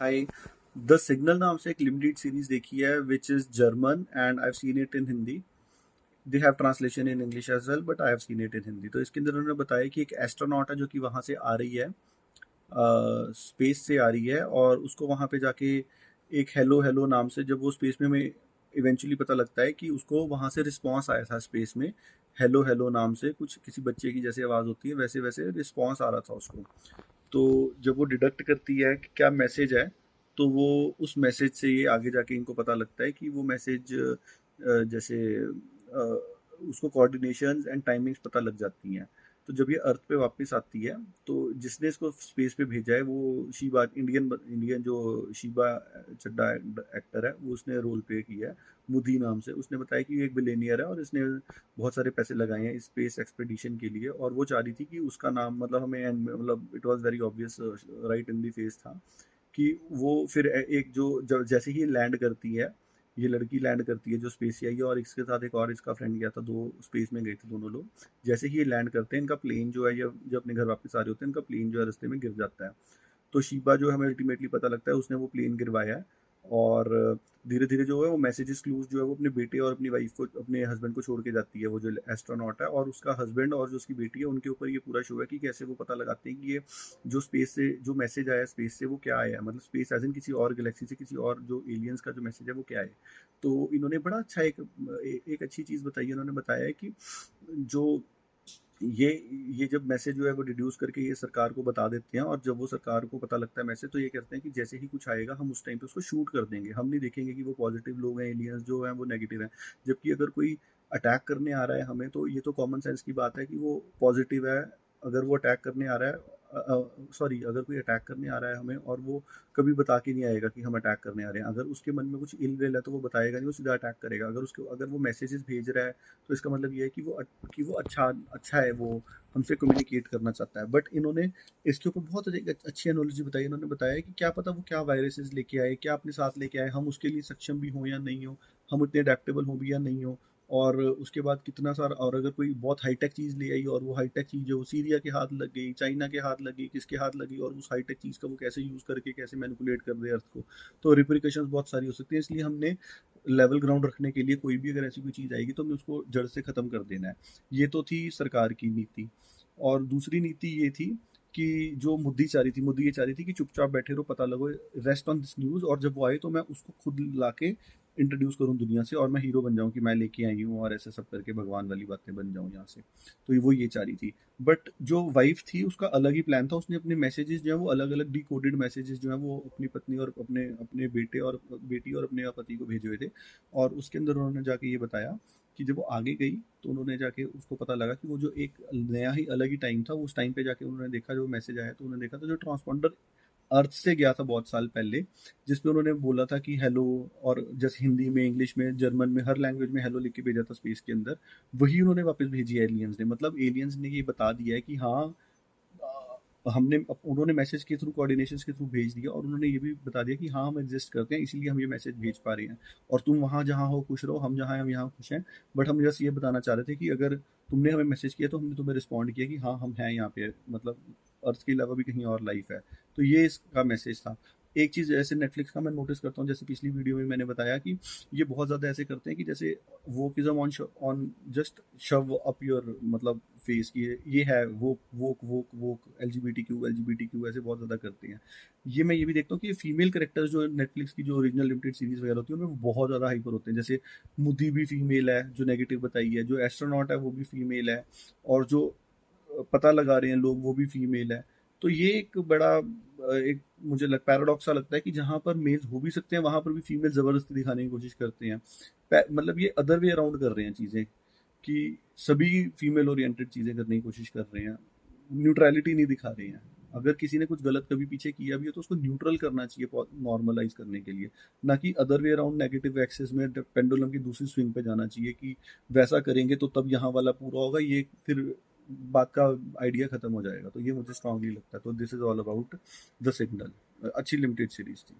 I The Signal नाम से एक लिमिटेड सीरीज देखी है which is German and I have seen it in Hindi. They have translation in English as well but I have seen it in Hindi. तो इसके अंदर उन्होंने बताया कि एक एस्ट्रोनॉट है जो कि वहाँ से आ रही है, स्पेस से आ रही है, और उसको वहाँ पे जाके एक हेलो हेलो नाम से, जब वो स्पेस में इवेंचुअली पता लगता है कि उसको वहाँ से रिस्पॉन्स आया था स्पेस में. हेलो हेलो नाम से कुछ किसी बच्चे की जैसे आवाज़ होती है वैसे वैसे रिस्पॉन्स आ रहा था उसको. तो जब वो डिडक्ट करती है कि क्या मैसेज है, तो वो उस मैसेज से ये आगे जाके इनको पता लगता है कि वो मैसेज जैसे उसको कोऑर्डिनेशन एंड टाइमिंग्स पता लग जाती हैं. तो जब ये अर्थ पे वापस आती है, तो जिसने इसको स्पेस पे भेजा है वो शीबा, इंडियन इंडियन जो शीबा चड्डा एक्टर है, वो उसने रोल प्ले किया है मुदी नाम से. उसने बताया कि ये एक बिलेनियर है और इसने बहुत सारे पैसे लगाए हैं स्पेस एक्सपेडिशन के लिए, और वो चाह रही थी कि उसका नाम, मतलब हमें मतलब it was very obvious, right in the face था कि वो फिर एक जैसे ही लैंड करती है, ये लड़की लैंड करती है जो स्पेस से आई है, और इसके साथ एक और इसका फ्रेंड गया था, दो स्पेस में गए थे दोनों लोग. जैसे ही ये लैंड करते हैं, इनका प्लेन जो है, ये जब अपने घर वापस आ रहे होते हैं, इनका प्लेन जो है रास्ते में गिर जाता है. तो शीबा जो हमें अल्टीमेटली पता लगता है उसने वो प्लेन गिरवाया है. और धीरे धीरे जो है वो मैसेजेस क्लूज जो है वो अपने बेटे और अपनी वाइफ को, अपने हस्बैंड को छोड़ के जाती है, वो जो एस्ट्रोनॉट है, और उसका हस्बैंड और जो उसकी बेटी है उनके ऊपर ये पूरा शो है कि कैसे वो पता लगाते हैं कि ये जो स्पेस से जो मैसेज आया स्पेस से वो क्या आया, मतलब स्पेस एज इन किसी और गैलेक्सी से, किसी और जो एलियंस का जो मैसेज है वो क्या है. तो इन्होंने बड़ा अच्छा एक अच्छी चीज़ बताई है. इन्होंने बताया है कि जो ये ये जब मैसेज जो है वो डिड्यूस करके ये सरकार को बता देते हैं, और जब वो सरकार को पता लगता है मैसेज, तो ये कहते हैं कि जैसे ही कुछ आएगा हम उस टाइम पे उसको शूट कर देंगे, हम नहीं देखेंगे कि वो पॉजिटिव लोग हैं, एलियंस जो हैं वो नेगेटिव हैं. जबकि अगर कोई अटैक करने आ रहा है हमें, तो ये तो कॉमन सेंस की बात है कि वो पॉजिटिव है. अगर वो अटैक करने आ रहा है, सॉरी, अगर कोई अटैक करने आ रहा है हमें और वो कभी बता के नहीं आएगा कि हम अटैक करने आ रहे हैं, अगर उसके मन में कुछ इल विल है तो वो बताएगा नहीं, वो सीधा अटैक करेगा. अगर वो मैसेजेस भेज रहा है, तो इसका मतलब ये है कि वो अच्छा अच्छा है, वो हमसे कम्युनिकेट करना चाहता है. बट इन्होंने इसके ऊपर बहुत अच्छी एनोलॉजी बताई. इन्होंने बताया कि क्या पता वो क्या वायरसेस लेके आए, क्या अपने साथ लेके आए, हम उसके लिए सक्षम भी हों या नहीं हो, हम उतने अडेप्टेबल हों भी या नहीं हो. और उसके बाद कितना सारा, और अगर कोई बहुत हाईटेक चीज़ ले आई और वो हाईटेक चीज़ जो सीरिया के हाथ लग गई, चाइना के हाथ लगी, किसके हाथ लगी, और उस हाईटेक चीज़ का वो कैसे यूज़ करके कैसे मैनिपुलेट कर दे अर्थ को, तो रिप्रिकॉशंस बहुत सारी हो सकती हैं. इसलिए हमने लेवल ग्राउंड रखने के लिए कोई भी अगर ऐसी कोई चीज़ आएगी तो हमें उसको जड़ से ख़त्म कर देना है. ये तो थी सरकार की नीति. और दूसरी नीति ये थी कि जो मुद्दी ये चाह रही थी कि चुपचाप बैठे रहो, पता लगो, रेस्ट ऑन दिस न्यूज़, और जब वो आए तो मैं उसको खुद ला के इंट्रोड्यूस करूँ दुनिया से, और मैं हीरो बन जाऊँ कि मैं लेके आई हूँ, और ऐसे सब करके भगवान वाली बातें बन जाऊँ यहाँ से. तो वो ये चाह रही थी. बट जो वाइफ थी उसका अलग ही प्लान था. उसने अपने मैसेजेस जो है वो अलग अलग डिकोडेड मैसेजेस जो है वो अपनी पत्नी और अपने अपने बेटी और अपने पति को भेजे हुए थे. और उसके अंदर उन्होंने जाके ये बताया कि जब वो आगे गई तो उन्होंने जाके उसको पता लगा कि वो जो एक नया ही अलग ही टाइम था, उस टाइम पे जाके उन्होंने देखा जो मैसेज आया, तो उन्होंने देखा था जो ट्रांसपॉन्डर अर्थ से गया था बहुत साल पहले, जिसमें उन्होंने बोला था कि हेलो, और जैसे हिंदी में, इंग्लिश में, जर्मन में, हर लैंग्वेज में हेलो लिख के भेजा था स्पेस के अंदर. वही उन्होंने वापस भेजी है एलियंस ने. मतलब एलियंस ने ये बता दिया है कि हाँ, उन्होंने मैसेज के थ्रू, कोऑर्डिनेशंस के थ्रू भेज दिया, और उन्होंने ये भी बता दिया कि हाँ हम एग्जिस्ट करते हैं, इसीलिए हम ये मैसेज भेज पा रहे हैं, और तुम वहाँ जहाँ हो खुश रहो, हम जहाँ हैं हम यहाँ खुश हैं. बट हम जस्ट ये बताना चाह रहे थे कि अगर तुमने हमें मैसेज किया तो हमने तुम्हें रिस्पॉन्ड किया कि हाँ हम हैं यहाँ पे, मतलब अर्थ के अलावा भी कहीं और लाइफ है. तो ये इसका मैसेज था. एक चीज़ ऐसे नेटफ्लिक्स का मैं नोटिस करता हूँ, जैसे पिछली वीडियो में मैंने बताया कि ये बहुत ज़्यादा ऐसे करते हैं कि जैसे वोकिज्म ऑन जस्ट शव अप योर, मतलब फेस की ये है वो वोक एलजीबीटी क्यू ऐसे बहुत ज़्यादा करते हैं. ये मैं ये भी देखता हूँ कि फीमेल कैरेक्टर्स जो नेटफ्लिक्स की जो ओरिजिनल लिमिटेड सीरीज वगैरह होती है उनमें वो बहुत ज़्यादा हाइपर होते हैं. जैसे मुदी भी फीमेल है जो नेगेटिव बताई है, जो एस्ट्रोनॉट है वो भी फीमेल है, और जो पता लगा रहे हैं लोग वो भी फीमेल है. तो ये एक बड़ा एक मुझे पैराडॉक्स सा लगता है कि जहाँ पर मेल्स हो भी सकते हैं वहां पर भी फीमेल जबरदस्ती दिखाने की कोशिश करते हैं. मतलब ये अदर वे अराउंड कर रहे हैं चीजें, कि सभी फीमेल ओरिएंटेड चीजें करने की कोशिश कर रहे हैं, न्यूट्रलिटी नहीं दिखा रहे हैं. अगर किसी ने कुछ गलत कभी पीछे किया भी है तो उसको न्यूट्रल करना चाहिए नॉर्मलाइज करने के लिए, ना कि other way around negative axis में पेंडुलम की दूसरी स्विंग पे जाना चाहिए कि वैसा करेंगे तो तब यहाँ वाला पूरा होगा, ये फिर बात का आइडिया खत्म हो जाएगा. तो ये मुझे स्ट्रांगली लगता है. तो this is all about the signal. अच्छी लिमिटेड सीरीज थी.